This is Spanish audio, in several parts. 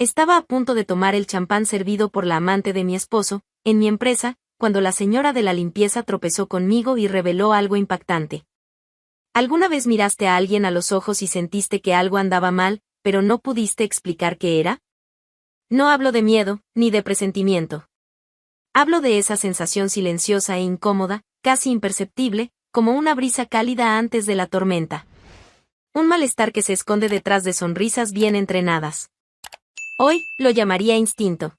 Estaba a punto de tomar el champán servido por la amante de mi esposo, en mi empresa, cuando la señora de la limpieza tropezó conmigo y reveló algo impactante. ¿Alguna vez miraste a alguien a los ojos y sentiste que algo andaba mal, pero no pudiste explicar qué era? No hablo de miedo, ni de presentimiento. Hablo de esa sensación silenciosa e incómoda, casi imperceptible, como una brisa cálida antes de la tormenta. Un malestar que se esconde detrás de sonrisas bien entrenadas. Hoy, lo llamaría instinto.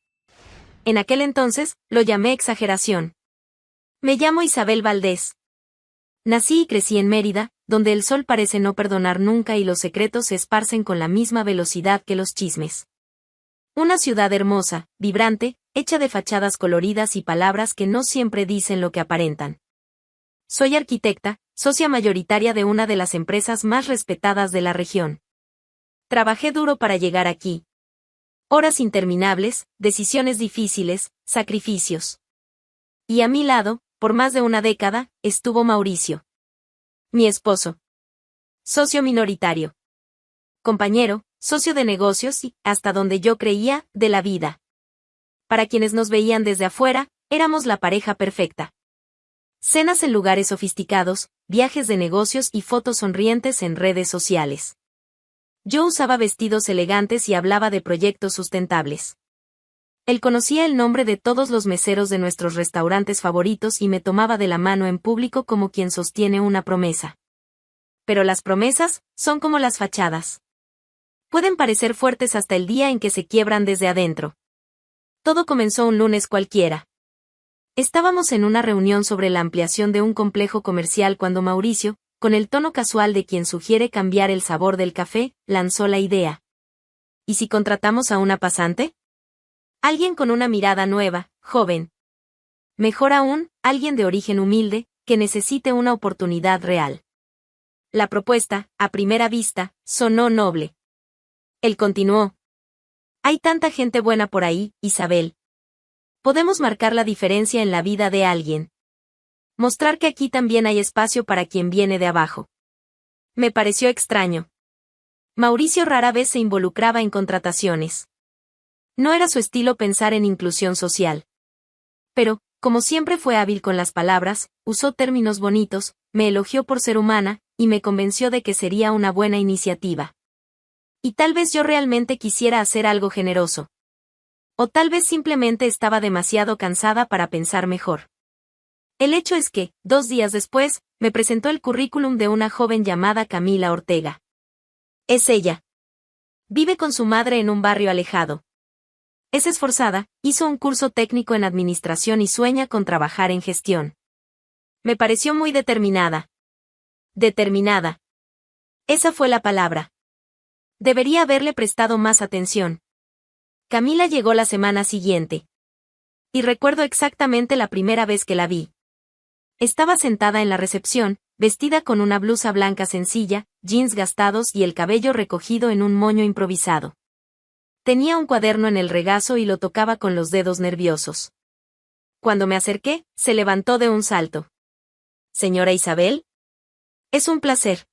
En aquel entonces, lo llamé exageración. Me llamo Isabel Valdés. Nací y crecí en Mérida, donde el sol parece no perdonar nunca y los secretos se esparcen con la misma velocidad que los chismes. Una ciudad hermosa, vibrante, hecha de fachadas coloridas y palabras que no siempre dicen lo que aparentan. Soy arquitecta, socia mayoritaria de una de las empresas más respetadas de la región. Trabajé duro para llegar aquí. Horas interminables, decisiones difíciles, sacrificios. Y a mi lado, por más de una década, estuvo Mauricio. Mi esposo. Socio minoritario. Compañero, socio de negocios y, hasta donde yo creía, de la vida. Para quienes nos veían desde afuera, éramos la pareja perfecta. Cenas en lugares sofisticados, viajes de negocios y fotos sonrientes en redes sociales. Yo usaba vestidos elegantes y hablaba de proyectos sustentables. Él conocía el nombre de todos los meseros de nuestros restaurantes favoritos y me tomaba de la mano en público como quien sostiene una promesa. Pero las promesas son como las fachadas. Pueden parecer fuertes hasta el día en que se quiebran desde adentro. Todo comenzó un lunes cualquiera. Estábamos en una reunión sobre la ampliación de un complejo comercial cuando Mauricio, con el tono casual de quien sugiere cambiar el sabor del café, lanzó la idea. ¿Y si contratamos a una pasante? Alguien con una mirada nueva, joven. Mejor aún, alguien de origen humilde, que necesite una oportunidad real. La propuesta, a primera vista, sonó noble. Él continuó. Hay tanta gente buena por ahí, Isabel. Podemos marcar la diferencia en la vida de alguien. Mostrar que aquí también hay espacio para quien viene de abajo. Me pareció extraño. Mauricio rara vez se involucraba en contrataciones. No era su estilo pensar en inclusión social. Pero, como siempre fue hábil con las palabras, usó términos bonitos, me elogió por ser humana, y me convenció de que sería una buena iniciativa. Y tal vez yo realmente quisiera hacer algo generoso. O tal vez simplemente estaba demasiado cansada para pensar mejor. El hecho es que, 2 días después, me presentó el currículum de una joven llamada Camila Ortega. Es ella. Vive con su madre en un barrio alejado. Es esforzada, hizo un curso técnico en administración y sueña con trabajar en gestión. Me pareció muy determinada. Determinada. Esa fue la palabra. Debería haberle prestado más atención. Camila llegó la semana siguiente. Y recuerdo exactamente la primera vez que la vi. Estaba sentada en la recepción, vestida con una blusa blanca sencilla, jeans gastados y el cabello recogido en un moño improvisado. Tenía un cuaderno en el regazo y lo tocaba con los dedos nerviosos. Cuando me acerqué, se levantó de un salto. ¿Señora Isabel? Es un placer.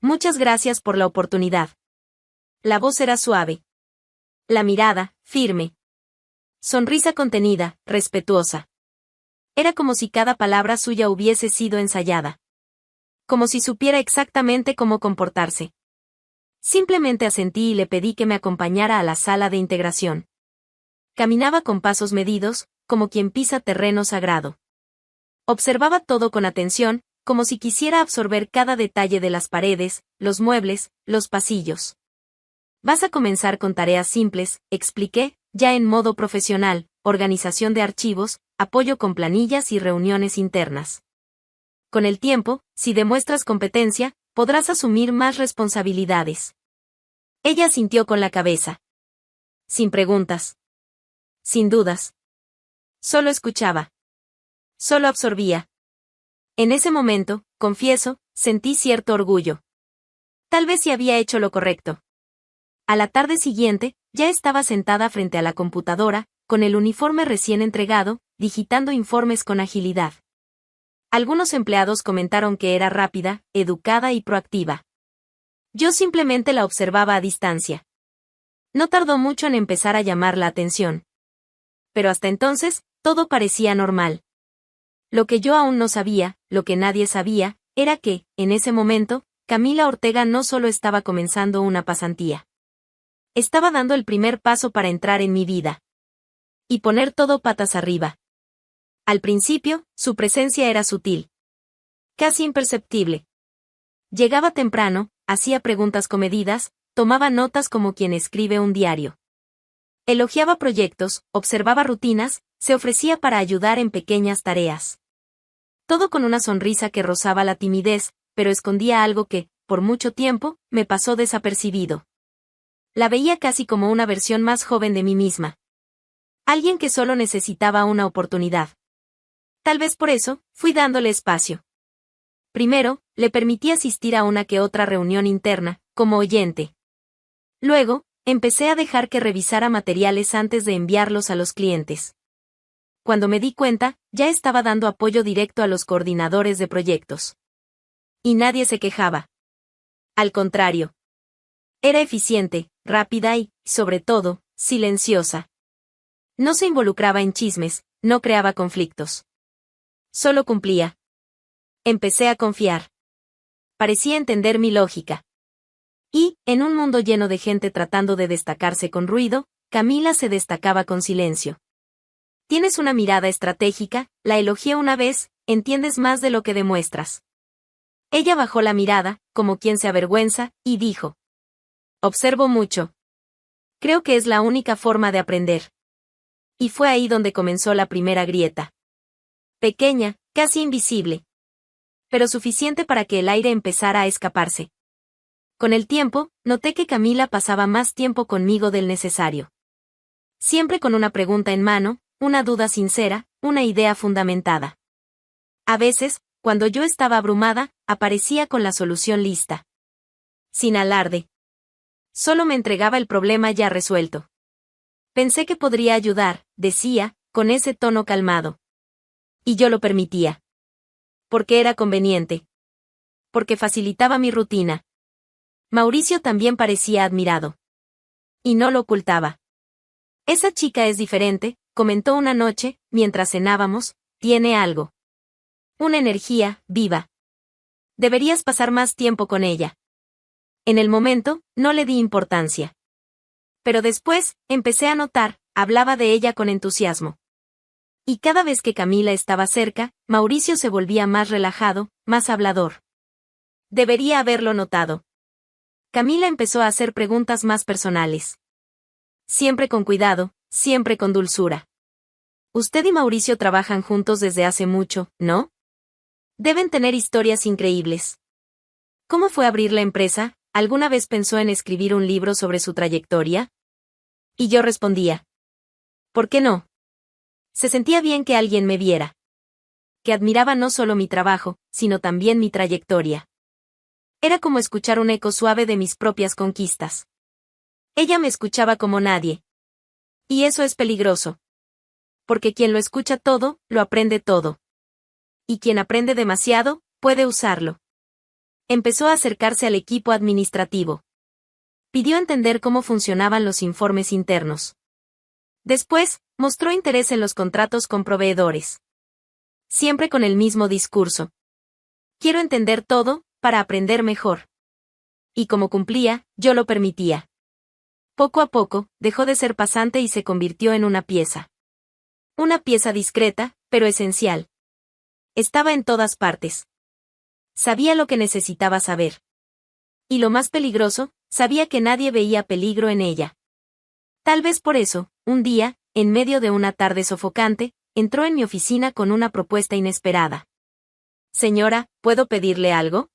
Muchas gracias por la oportunidad. La voz era suave. La mirada, firme. Sonrisa contenida, respetuosa. Era como si cada palabra suya hubiese sido ensayada. Como si supiera exactamente cómo comportarse. Simplemente asentí y le pedí que me acompañara a la sala de integración. Caminaba con pasos medidos, como quien pisa terreno sagrado. Observaba todo con atención, como si quisiera absorber cada detalle de las paredes, los muebles, los pasillos. Vas a comenzar con tareas simples, expliqué, ya en modo profesional, organización de archivos, apoyo con planillas y reuniones internas. Con el tiempo, si demuestras competencia, podrás asumir más responsabilidades. Ella asintió con la cabeza. Sin preguntas. Sin dudas. Solo escuchaba. Solo absorbía. En ese momento, confieso, sentí cierto orgullo. Tal vez sí había hecho lo correcto. A la tarde siguiente, ya estaba sentada frente a la computadora, con el uniforme recién entregado, digitando informes con agilidad. Algunos empleados comentaron que era rápida, educada y proactiva. Yo simplemente la observaba a distancia. No tardó mucho en empezar a llamar la atención. Pero hasta entonces, todo parecía normal. Lo que yo aún no sabía, lo que nadie sabía, era que, en ese momento, Camila Ortega no solo estaba comenzando una pasantía. Estaba dando el primer paso para entrar en mi vida. Y poner todo patas arriba. Al principio, su presencia era sutil. Casi imperceptible. Llegaba temprano, hacía preguntas comedidas, tomaba notas como quien escribe un diario. Elogiaba proyectos, observaba rutinas, se ofrecía para ayudar en pequeñas tareas. Todo con una sonrisa que rozaba la timidez, pero escondía algo que, por mucho tiempo, me pasó desapercibido. La veía casi como una versión más joven de mí misma. Alguien que solo necesitaba una oportunidad. Tal vez por eso, fui dándole espacio. Primero, le permití asistir a una que otra reunión interna, como oyente. Luego, empecé a dejar que revisara materiales antes de enviarlos a los clientes. Cuando me di cuenta, ya estaba dando apoyo directo a los coordinadores de proyectos. Y nadie se quejaba. Al contrario. Era eficiente, rápida y, sobre todo, silenciosa. No se involucraba en chismes, no creaba conflictos. Solo cumplía. Empecé a confiar. Parecía entender mi lógica. Y, en un mundo lleno de gente tratando de destacarse con ruido, Camila se destacaba con silencio. Tienes una mirada estratégica, la elogié una vez, entiendes más de lo que demuestras. Ella bajó la mirada, como quien se avergüenza, y dijo. Observo mucho. Creo que es la única forma de aprender. Y fue ahí donde comenzó la primera grieta. Pequeña, casi invisible. Pero suficiente para que el aire empezara a escaparse. Con el tiempo, noté que Camila pasaba más tiempo conmigo del necesario. Siempre con una pregunta en mano, una duda sincera, una idea fundamentada. A veces, cuando yo estaba abrumada, aparecía con la solución lista. Sin alarde. Solo me entregaba el problema ya resuelto. Pensé que podría ayudar, decía, con ese tono calmado. Y yo lo permitía. Porque era conveniente. Porque facilitaba mi rutina. Mauricio también parecía admirado. Y no lo ocultaba. Esa chica es diferente, comentó una noche, mientras cenábamos, tiene algo. Una energía, viva. Deberías pasar más tiempo con ella. En el momento, no le di importancia. Pero después, empecé a notar, hablaba de ella con entusiasmo. Y cada vez que Camila estaba cerca, Mauricio se volvía más relajado, más hablador. Debería haberlo notado. Camila empezó a hacer preguntas más personales. Siempre con cuidado, siempre con dulzura. Usted y Mauricio trabajan juntos desde hace mucho, ¿no? Deben tener historias increíbles. ¿Cómo fue abrir la empresa? ¿Alguna vez pensó en escribir un libro sobre su trayectoria? Y yo respondía. ¿Por qué no? Se sentía bien que alguien me viera. Que admiraba no solo mi trabajo, sino también mi trayectoria. Era como escuchar un eco suave de mis propias conquistas. Ella me escuchaba como nadie. Y eso es peligroso. Porque quien lo escucha todo, lo aprende todo. Y quien aprende demasiado, puede usarlo. Empezó a acercarse al equipo administrativo. Pidió entender cómo funcionaban los informes internos. Después, mostró interés en los contratos con proveedores. Siempre con el mismo discurso. Quiero entender todo, para aprender mejor. Y como cumplía, yo lo permitía. Poco a poco, dejó de ser pasante y se convirtió en una pieza. Una pieza discreta, pero esencial. Estaba en todas partes. Sabía lo que necesitaba saber. Y lo más peligroso, sabía que nadie veía peligro en ella. Tal vez por eso, un día, en medio de una tarde sofocante, entró en mi oficina con una propuesta inesperada. Señora, ¿puedo pedirle algo?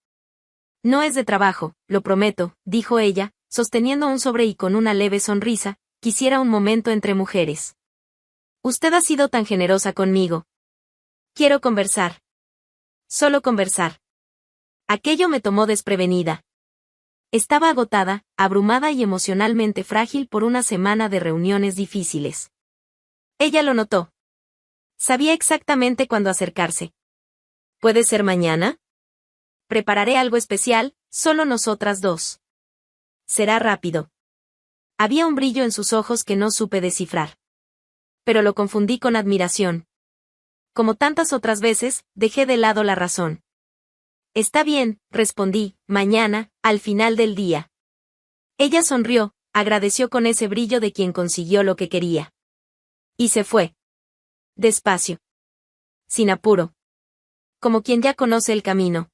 No es de trabajo, lo prometo, dijo ella, sosteniendo un sobre y con una leve sonrisa, quisiera un momento entre mujeres. Usted ha sido tan generosa conmigo. Quiero conversar. Solo conversar. Aquello me tomó desprevenida. Estaba agotada, abrumada y emocionalmente frágil por una semana de reuniones difíciles. Ella lo notó. Sabía exactamente cuándo acercarse. ¿Puede ser mañana? Prepararé algo especial, solo nosotras dos. Será rápido. Había un brillo en sus ojos que no supe descifrar. Pero lo confundí con admiración. Como tantas otras veces, dejé de lado la razón. Está bien, respondí, mañana, al final del día. Ella sonrió, agradeció con ese brillo de quien consiguió lo que quería. Y se fue. Despacio. Sin apuro. Como quien ya conoce el camino.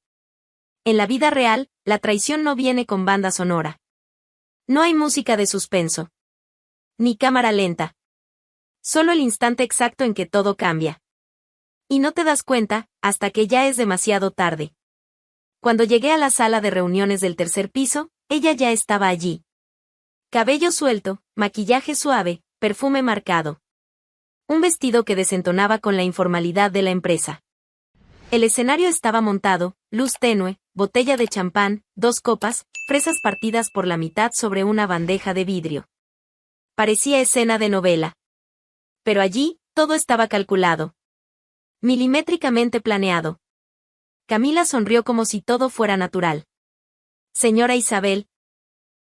En la vida real, la traición no viene con banda sonora. No hay música de suspenso. Ni cámara lenta. Solo el instante exacto en que todo cambia. Y no te das cuenta, hasta que ya es demasiado tarde. Cuando llegué a la sala de reuniones del tercer piso, ella ya estaba allí. Cabello suelto, maquillaje suave, perfume marcado. Un vestido que desentonaba con la informalidad de la empresa. El escenario estaba montado, luz tenue, botella de champán, 2 copas, fresas partidas por la mitad sobre una bandeja de vidrio. Parecía escena de novela. Pero allí, todo estaba calculado. Milimétricamente planeado. Camila sonrió como si todo fuera natural. Señora Isabel.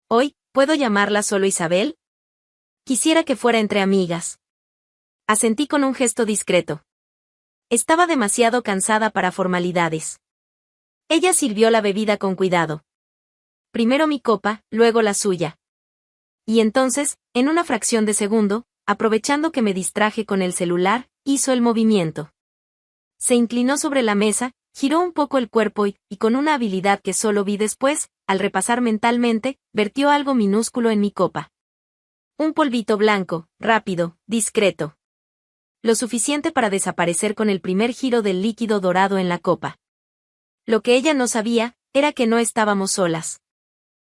Hoy, ¿puedo llamarla solo Isabel? Quisiera que fuera entre amigas. Asentí con un gesto discreto. Estaba demasiado cansada para formalidades. Ella sirvió la bebida con cuidado. Primero mi copa, luego la suya. Y entonces, en una fracción de segundo, aprovechando que me distraje con el celular, hizo el movimiento. Se inclinó sobre la mesa, giró un poco el cuerpo y, con una habilidad que solo vi después, al repasar mentalmente, vertió algo minúsculo en mi copa. Un polvito blanco, rápido, discreto. Lo suficiente para desaparecer con el primer giro del líquido dorado en la copa. Lo que ella no sabía, era que no estábamos solas.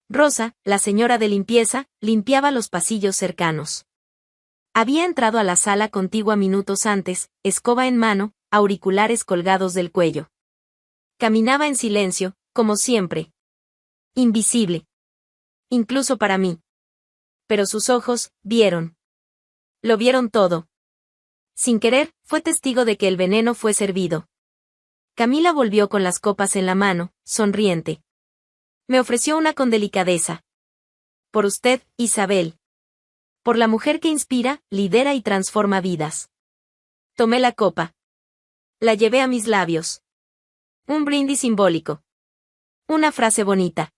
Rosa, la señora de limpieza, limpiaba los pasillos cercanos. Había entrado a la sala contigua minutos antes, escoba en mano, auriculares colgados del cuello. Caminaba en silencio, como siempre. Invisible. Incluso para mí. Pero sus ojos, vieron. Lo vieron todo. Sin querer, fue testigo de que el veneno fue servido. Camila volvió con las copas en la mano, sonriente. Me ofreció una con delicadeza. Por usted, Isabel. Por la mujer que inspira, lidera y transforma vidas. Tomé la copa. La llevé a mis labios. Un brindis simbólico. Una frase bonita.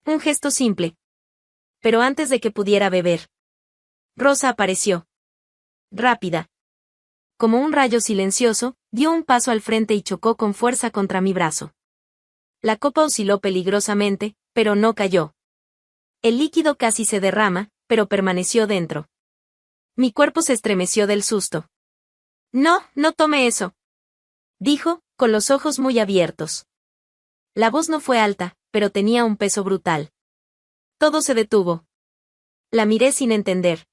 Un gesto simple. Pero antes de que pudiera beber, Rosa apareció. Rápida. Como un rayo silencioso, dio un paso al frente y chocó con fuerza contra mi brazo. La copa osciló peligrosamente, pero no cayó. El líquido casi se derrama, pero permaneció dentro. Mi cuerpo se estremeció del susto. No, no tome eso. Dijo, con los ojos muy abiertos. La voz no fue alta, pero tenía un peso brutal. Todo se detuvo. La miré sin entender.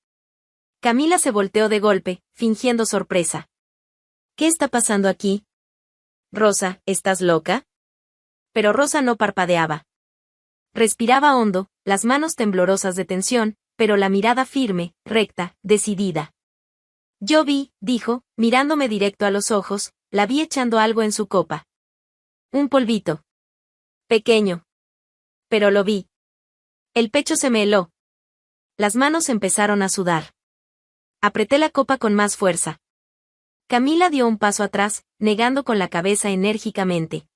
Camila se volteó de golpe, fingiendo sorpresa. ¿Qué está pasando aquí? Rosa, ¿estás loca? Pero Rosa no parpadeaba. Respiraba hondo, las manos temblorosas de tensión, pero la mirada firme, recta, decidida. Yo vi, dijo, mirándome directo a los ojos, la vi echando algo en su copa. Un polvito. Pequeño. Pero lo vi. El pecho se me heló. Las manos empezaron a sudar. Apreté la copa con más fuerza. Camila dio un paso atrás, negando con la cabeza enérgicamente.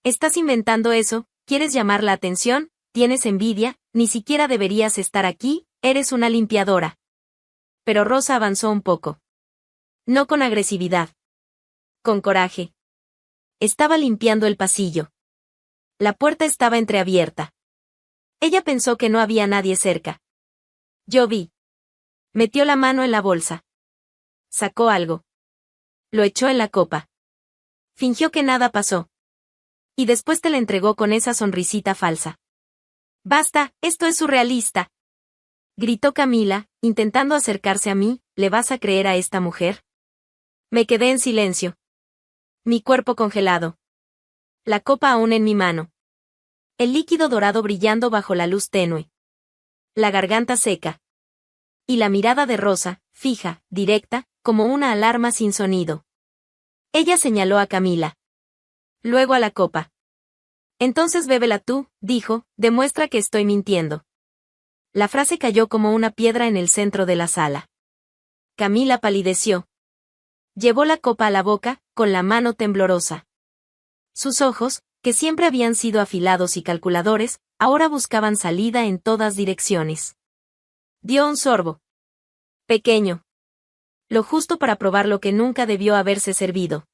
Estás inventando eso, ¿quieres llamar la atención? ¿Tienes envidia? Ni siquiera deberías estar aquí, eres una limpiadora. Pero Rosa avanzó un poco. No con agresividad. Con coraje. Estaba limpiando el pasillo. La puerta estaba entreabierta. Ella pensó que no había nadie cerca. Yo vi. Metió la mano en la bolsa. Sacó algo. Lo echó en la copa. Fingió que nada pasó. Y después te la entregó con esa sonrisita falsa. Basta, esto es surrealista. Gritó Camila, intentando acercarse a mí, ¿le vas a creer a esta mujer? Me quedé en silencio. Mi cuerpo congelado. La copa aún en mi mano. El líquido dorado brillando bajo la luz tenue. La garganta seca. Y la mirada de Rosa, fija, directa, como una alarma sin sonido. Ella señaló a Camila. Luego a la copa. Entonces bébela tú, dijo, demuestra que estoy mintiendo. La frase cayó como una piedra en el centro de la sala. Camila palideció. Llevó la copa a la boca, con la mano temblorosa. Sus ojos, que siempre habían sido afilados y calculadores, ahora buscaban salida en todas direcciones. Dio un sorbo. Pequeño. Lo justo para probar lo que nunca debió haberse servido.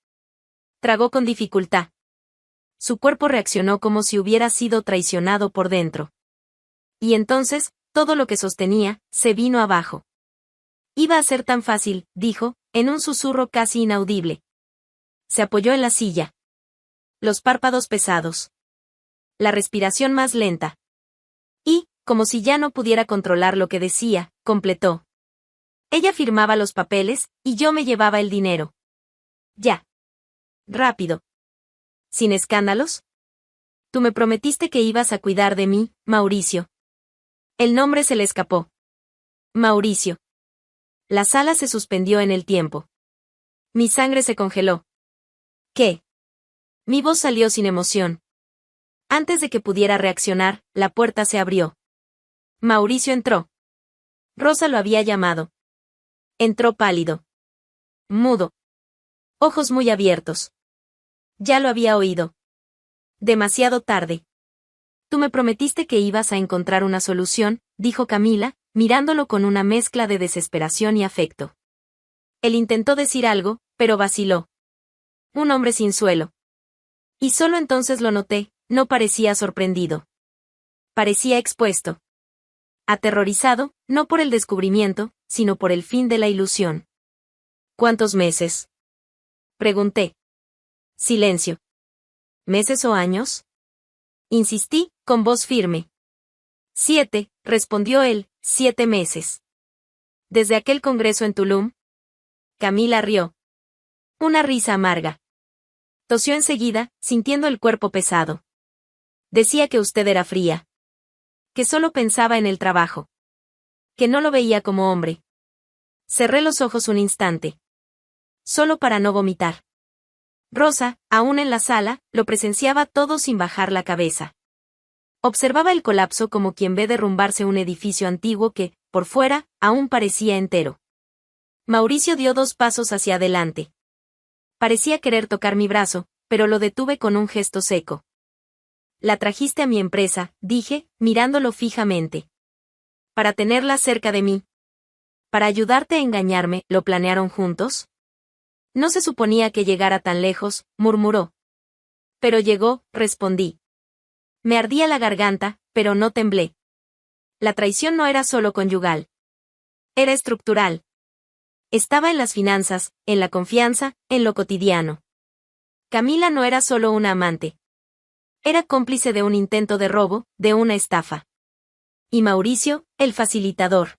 Tragó con dificultad. Su cuerpo reaccionó como si hubiera sido traicionado por dentro. Y entonces, todo lo que sostenía, se vino abajo. Iba a ser tan fácil, dijo, en un susurro casi inaudible. Se apoyó en la silla. Los párpados pesados. La respiración más lenta. Y, como si ya no pudiera controlar lo que decía, completó. Ella firmaba los papeles, y yo me llevaba el dinero. Ya. Rápido. ¿Sin escándalos? Tú me prometiste que ibas a cuidar de mí, Mauricio. El nombre se le escapó. Mauricio. La sala se suspendió en el tiempo. Mi sangre se congeló. ¿Qué? Mi voz salió sin emoción. Antes de que pudiera reaccionar, la puerta se abrió. Mauricio entró. Rosa lo había llamado. Entró pálido. Mudo. Ojos muy abiertos. Ya lo había oído. Demasiado tarde. Tú me prometiste que ibas a encontrar una solución, dijo Camila, mirándolo con una mezcla de desesperación y afecto. Él intentó decir algo, pero vaciló. Un hombre sin suelo. Y solo entonces lo noté, no parecía sorprendido. Parecía expuesto. Aterrorizado, no por el descubrimiento, sino por el fin de la ilusión. ¿Cuántos meses? Pregunté. Silencio. ¿Meses o años? Insistí, con voz firme. 7, respondió él, 7 meses. ¿Desde aquel congreso en Tulum? Camila rió. Una risa amarga. Tosió enseguida, sintiendo el cuerpo pesado. Decía que usted era fría. Que solo pensaba en el trabajo. Que no lo veía como hombre. Cerré los ojos un instante. Solo para no vomitar. Rosa, aún en la sala, lo presenciaba todo sin bajar la cabeza. Observaba el colapso como quien ve derrumbarse un edificio antiguo que, por fuera, aún parecía entero. Mauricio dio 2 pasos hacia adelante. Parecía querer tocar mi brazo, pero lo detuve con un gesto seco. La trajiste a mi empresa, dije, mirándolo fijamente. Para tenerla cerca de mí. Para ayudarte a engañarme, ¿lo planearon juntos? No se suponía que llegara tan lejos, murmuró. Pero llegó, respondí. Me ardía la garganta, pero no temblé. La traición no era solo conyugal. Era estructural. Estaba en las finanzas, en la confianza, en lo cotidiano. Camila no era solo una amante. Era cómplice de un intento de robo, de una estafa. Y Mauricio, el facilitador.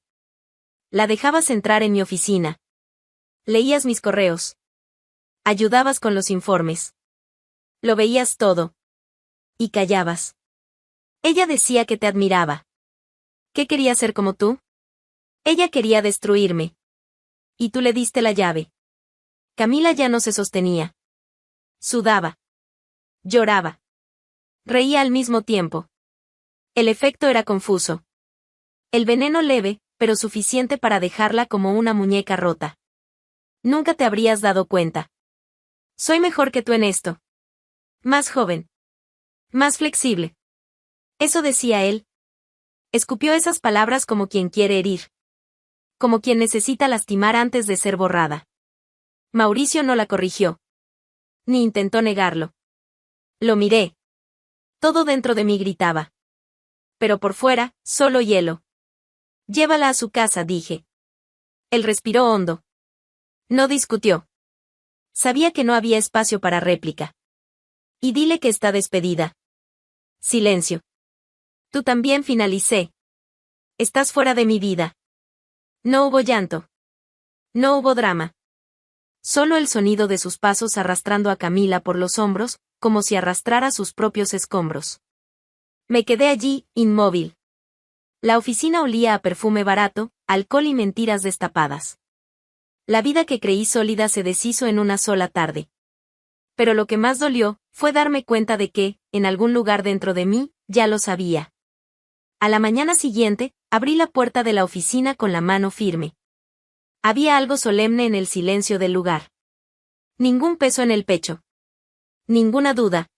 La dejabas entrar en mi oficina. Leías mis correos. Ayudabas con los informes. Lo veías todo. Y callabas. Ella decía que te admiraba. ¿Qué quería ser como tú? Ella quería destruirme. Y tú le diste la llave. Camila ya no se sostenía. Sudaba. Lloraba. Reía al mismo tiempo. El efecto era confuso. El veneno leve, pero suficiente para dejarla como una muñeca rota. Nunca te habrías dado cuenta. Soy mejor que tú en esto. Más joven. Más flexible. Eso decía él. Escupió esas palabras como quien quiere herir. Como quien necesita lastimar antes de ser borrada. Mauricio no la corrigió. Ni intentó negarlo. Lo miré. Todo dentro de mí gritaba. Pero por fuera, solo hielo. Llévala a su casa, dije. Él respiró hondo. No discutió. Sabía que no había espacio para réplica. Y dile que está despedida. Silencio. Tú también, finalicé. Estás fuera de mi vida. No hubo llanto. No hubo drama. Solo el sonido de sus pasos arrastrando a Camila por los hombros, como si arrastrara sus propios escombros. Me quedé allí, inmóvil. La oficina olía a perfume barato, alcohol y mentiras destapadas. La vida que creí sólida se deshizo en una sola tarde. Pero lo que más dolió, fue darme cuenta de que, en algún lugar dentro de mí, ya lo sabía. A la mañana siguiente, abrí la puerta de la oficina con la mano firme. Había algo solemne en el silencio del lugar. Ningún peso en el pecho. Ninguna duda.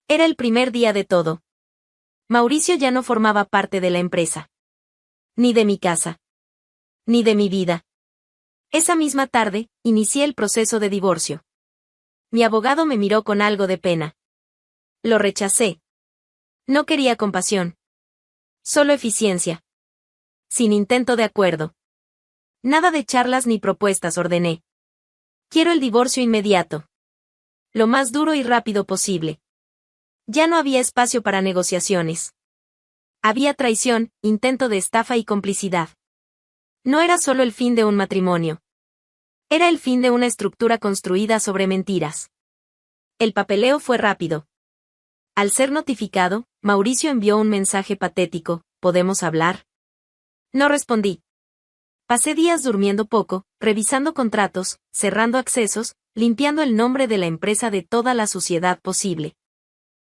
Era el primer día de todo. Mauricio ya no formaba parte de la empresa. Ni de mi casa. Ni de mi vida. Esa misma tarde, inicié el proceso de divorcio. Mi abogado me miró con algo de pena. Lo rechacé. No quería compasión. Solo eficiencia. Sin intento de acuerdo. Nada de charlas ni propuestas, ordené. Quiero el divorcio inmediato. Lo más duro y rápido posible. Ya no había espacio para negociaciones. Había traición, intento de estafa y complicidad. No era solo el fin de un matrimonio. Era el fin de una estructura construida sobre mentiras. El papeleo fue rápido. Al ser notificado, Mauricio envió un mensaje patético: ¿podemos hablar? No respondí. Pasé días durmiendo poco, revisando contratos, cerrando accesos, limpiando el nombre de la empresa de toda la suciedad posible.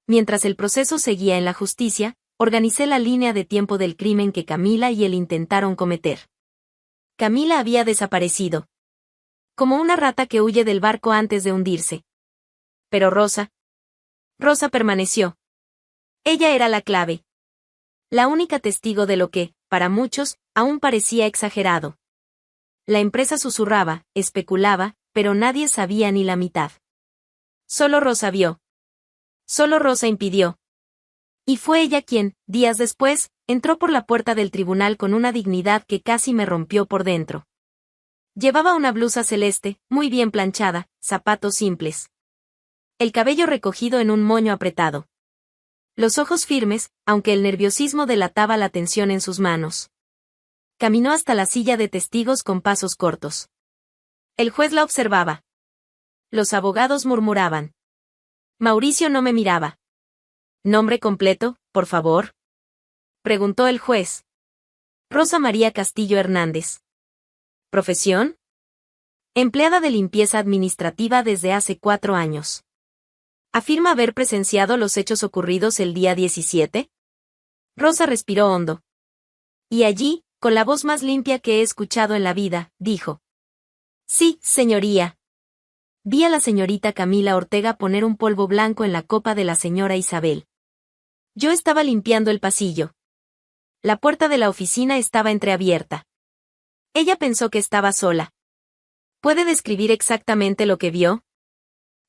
Mientras el proceso seguía en la justicia, organicé la línea de tiempo del crimen que Camila y él intentaron cometer. Camila había desaparecido. Como una rata que huye del barco antes de hundirse. Pero Rosa permaneció. Ella era la clave. La única testigo de lo que, para muchos, aún parecía exagerado. La empresa susurraba, especulaba, pero nadie sabía ni la mitad. Solo Rosa vio. Solo Rosa impidió. Y fue ella quien, días después, entró por la puerta del tribunal con una dignidad que casi me rompió por dentro. Llevaba una blusa celeste, muy bien planchada, zapatos simples. El cabello recogido en un moño apretado. Los ojos firmes, aunque el nerviosismo delataba la tensión en sus manos. Caminó hasta la silla de testigos con pasos cortos. El juez la observaba. Los abogados murmuraban. Mauricio no me miraba. ¿Nombre completo, por favor?, preguntó el juez. Rosa María Castillo Hernández. ¿Profesión? Empleada de limpieza administrativa desde hace 4 años. ¿Afirma haber presenciado los hechos ocurridos el día 17? Rosa respiró hondo. Y allí, con la voz más limpia que he escuchado en la vida, dijo. Sí, señoría. Vi a la señorita Camila Ortega poner un polvo blanco en la copa de la señora Isabel. Yo estaba limpiando el pasillo. La puerta de la oficina estaba entreabierta. Ella pensó que estaba sola. ¿Puede describir exactamente lo que vio?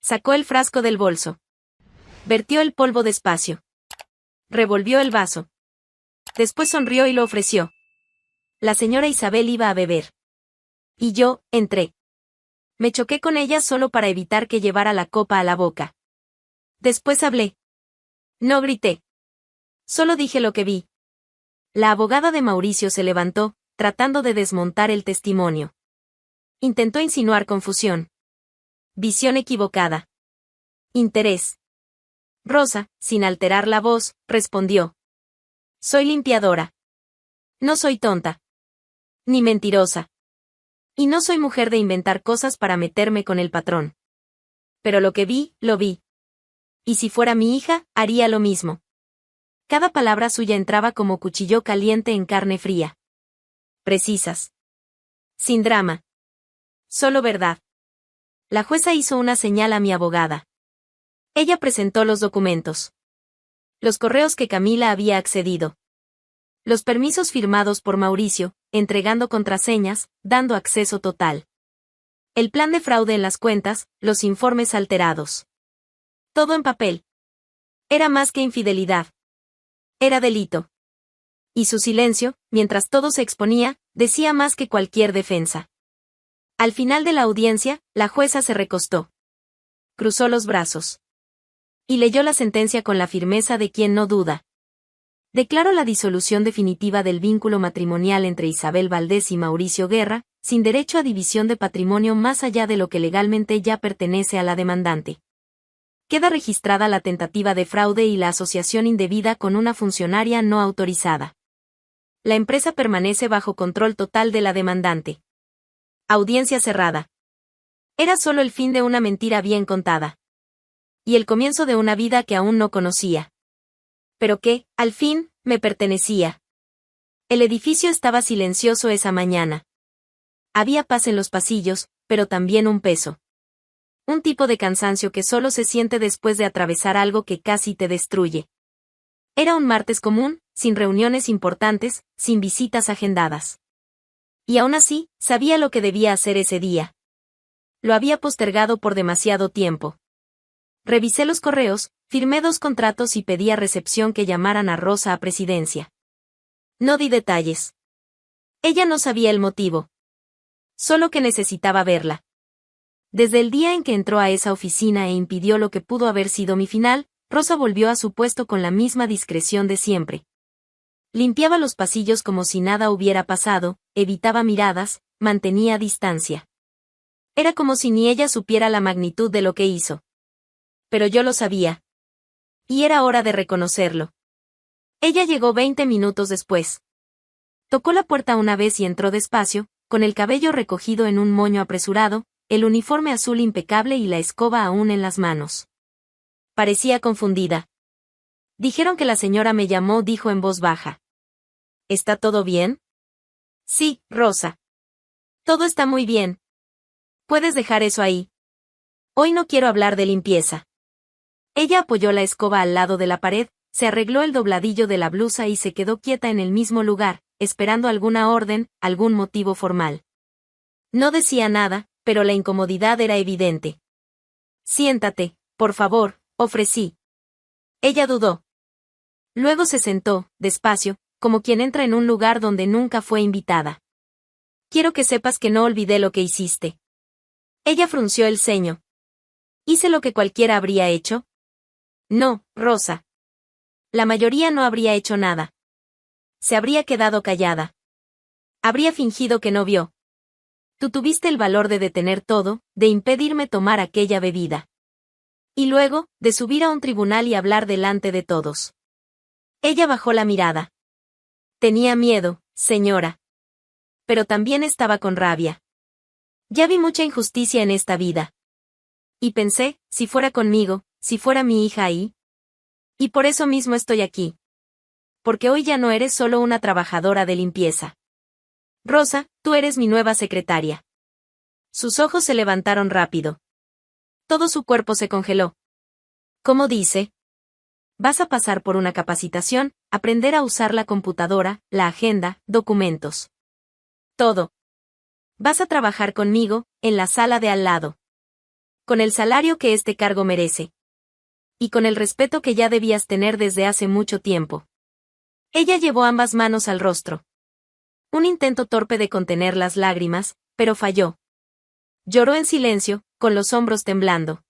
Sacó el frasco del bolso. Vertió el polvo despacio. Revolvió el vaso. Después sonrió y lo ofreció. La señora Isabel iba a beber. Y yo, entré. Me choqué con ella solo para evitar que llevara la copa a la boca. Después hablé. No grité. Solo dije lo que vi. La abogada de Mauricio se levantó, tratando de desmontar el testimonio. Intentó insinuar confusión. Visión equivocada. Interés. Rosa, sin alterar la voz, respondió. Soy limpiadora. No soy tonta. Ni mentirosa. Y no soy mujer de inventar cosas para meterme con el patrón. Pero lo que vi, lo vi. Y si fuera mi hija, haría lo mismo. Cada palabra suya entraba como cuchillo caliente en carne fría. Precisas. Sin drama. Solo verdad. La jueza hizo una señal a mi abogada. Ella presentó los documentos. Los correos que Camila había accedido. Los permisos firmados por Mauricio, entregando contraseñas, dando acceso total. El plan de fraude en las cuentas, los informes alterados. Todo en papel. Era más que infidelidad. Era delito. Y su silencio, mientras todo se exponía, decía más que cualquier defensa. Al final de la audiencia, la jueza se recostó. Cruzó los brazos. Y leyó la sentencia con la firmeza de quien no duda. Declaro la disolución definitiva del vínculo matrimonial entre Isabel Valdés y Mauricio Guerra, sin derecho a división de patrimonio más allá de lo que legalmente ya pertenece a la demandante. Queda registrada la tentativa de fraude y la asociación indebida con una funcionaria no autorizada. La empresa permanece bajo control total de la demandante. Audiencia cerrada. Era solo el fin de una mentira bien contada. Y el comienzo de una vida que aún no conocía. Pero que, al fin, me pertenecía. El edificio estaba silencioso esa mañana. Había paz en los pasillos, pero también un peso. Un tipo de cansancio que solo se siente después de atravesar algo que casi te destruye. Era un martes común, sin reuniones importantes, sin visitas agendadas. Y aún así, sabía lo que debía hacer ese día. Lo había postergado por demasiado tiempo. Revisé los correos, firmé 2 contratos y pedí a recepción que llamaran a Rosa a presidencia. No di detalles. Ella no sabía el motivo. Solo que necesitaba verla. Desde el día en que entró a esa oficina e impidió lo que pudo haber sido mi final, Rosa volvió a su puesto con la misma discreción de siempre. Limpiaba los pasillos como si nada hubiera pasado, evitaba miradas, mantenía distancia. Era como si ni ella supiera la magnitud de lo que hizo. Pero yo lo sabía. Y era hora de reconocerlo. Ella llegó 20 minutos después. Tocó la puerta una vez y entró despacio, con el cabello recogido en un moño apresurado, el uniforme azul impecable y la escoba aún en las manos. Parecía confundida. Dijeron que la señora me llamó, dijo en voz baja. ¿Está todo bien? Sí, Rosa. Todo está muy bien. Puedes dejar eso ahí. Hoy no quiero hablar de limpieza. Ella apoyó la escoba al lado de la pared, se arregló el dobladillo de la blusa y se quedó quieta en el mismo lugar, esperando alguna orden, algún motivo formal. No decía nada, pero la incomodidad era evidente. Siéntate, por favor, ofrecí. Ella dudó. Luego se sentó, despacio, como quien entra en un lugar donde nunca fue invitada. Quiero que sepas que no olvidé lo que hiciste. Ella frunció el ceño. ¿Hice lo que cualquiera habría hecho? No, Rosa. La mayoría no habría hecho nada. Se habría quedado callada. Habría fingido que no vio. Tú tuviste el valor de detener todo, de impedirme tomar aquella bebida. Y luego, de subir a un tribunal y hablar delante de todos. Ella bajó la mirada. Tenía miedo, señora. Pero también estaba con rabia. Ya vi mucha injusticia en esta vida. Y pensé, si fuera conmigo, si fuera mi hija ahí. Y por eso mismo estoy aquí. Porque hoy ya no eres solo una trabajadora de limpieza. Rosa, tú eres mi nueva secretaria. Sus ojos se levantaron rápido. Todo su cuerpo se congeló. ¿Cómo dice? Vas a pasar por una capacitación, aprender a usar la computadora, la agenda, documentos. Todo. Vas a trabajar conmigo, en la sala de al lado. Con el salario que este cargo merece. Y con el respeto que ya debías tener desde hace mucho tiempo. Ella llevó ambas manos al rostro. Un intento torpe de contener las lágrimas, pero falló. Lloró en silencio, con los hombros temblando.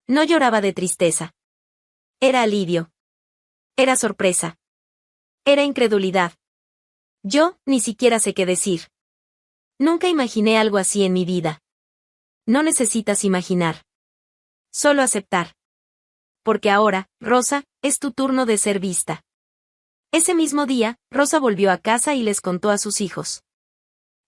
No lloraba de tristeza. Era alivio. Era sorpresa. Era incredulidad. Yo, ni siquiera sé qué decir. Nunca imaginé algo así en mi vida. No necesitas imaginar. Solo aceptar. Porque ahora, Rosa, es tu turno de ser vista. Ese mismo día, Rosa volvió a casa y les contó a sus hijos.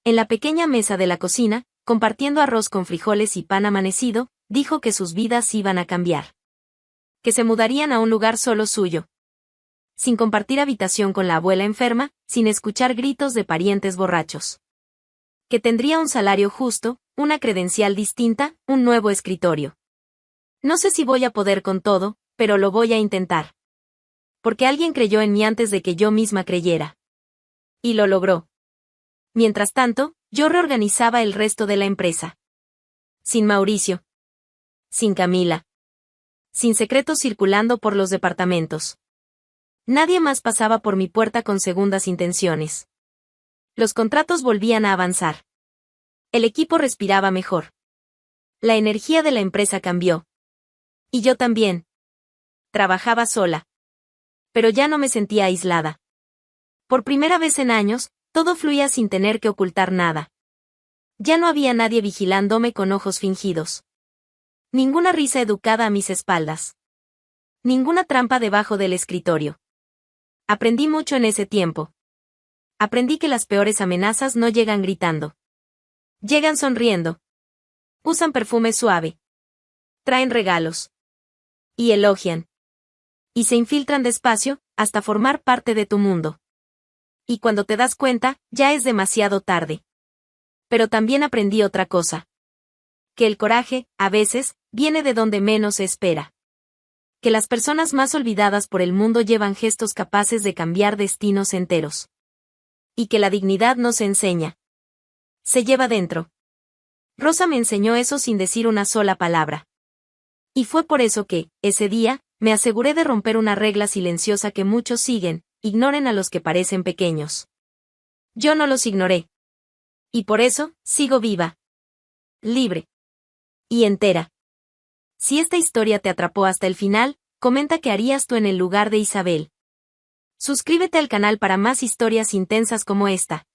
En la pequeña mesa de la cocina, compartiendo arroz con frijoles y pan amanecido, dijo que sus vidas iban a cambiar. Que se mudarían a un lugar solo suyo. Sin compartir habitación con la abuela enferma, sin escuchar gritos de parientes borrachos. Que tendría un salario justo, una credencial distinta, un nuevo escritorio. No sé si voy a poder con todo, pero lo voy a intentar. Porque alguien creyó en mí antes de que yo misma creyera. Y lo logró. Mientras tanto, yo reorganizaba el resto de la empresa. Sin Mauricio. Sin Camila. Sin secretos circulando por los departamentos. Nadie más pasaba por mi puerta con segundas intenciones. Los contratos volvían a avanzar. El equipo respiraba mejor. La energía de la empresa cambió. Y yo también. Trabajaba sola. Pero ya no me sentía aislada. Por primera vez en años, todo fluía sin tener que ocultar nada. Ya no había nadie vigilándome con ojos fingidos. Ninguna risa educada a mis espaldas. Ninguna trampa debajo del escritorio. Aprendí mucho en ese tiempo. Aprendí que las peores amenazas no llegan gritando. Llegan sonriendo. Usan perfume suave. Traen regalos. Y elogian. Y se infiltran despacio, hasta formar parte de tu mundo. Y cuando te das cuenta, ya es demasiado tarde. Pero también aprendí otra cosa. Que el coraje, a veces, viene de donde menos se espera. Que las personas más olvidadas por el mundo llevan gestos capaces de cambiar destinos enteros. Y que la dignidad no se enseña. Se lleva dentro. Rosa me enseñó eso sin decir una sola palabra. Y fue por eso que, ese día, me aseguré de romper una regla silenciosa que muchos siguen: ignoren a los que parecen pequeños. Yo no los ignoré. Y por eso, sigo viva. Libre. Y entera. Si esta historia te atrapó hasta el final, comenta qué harías tú en el lugar de Isabel. Suscríbete al canal para más historias intensas como esta.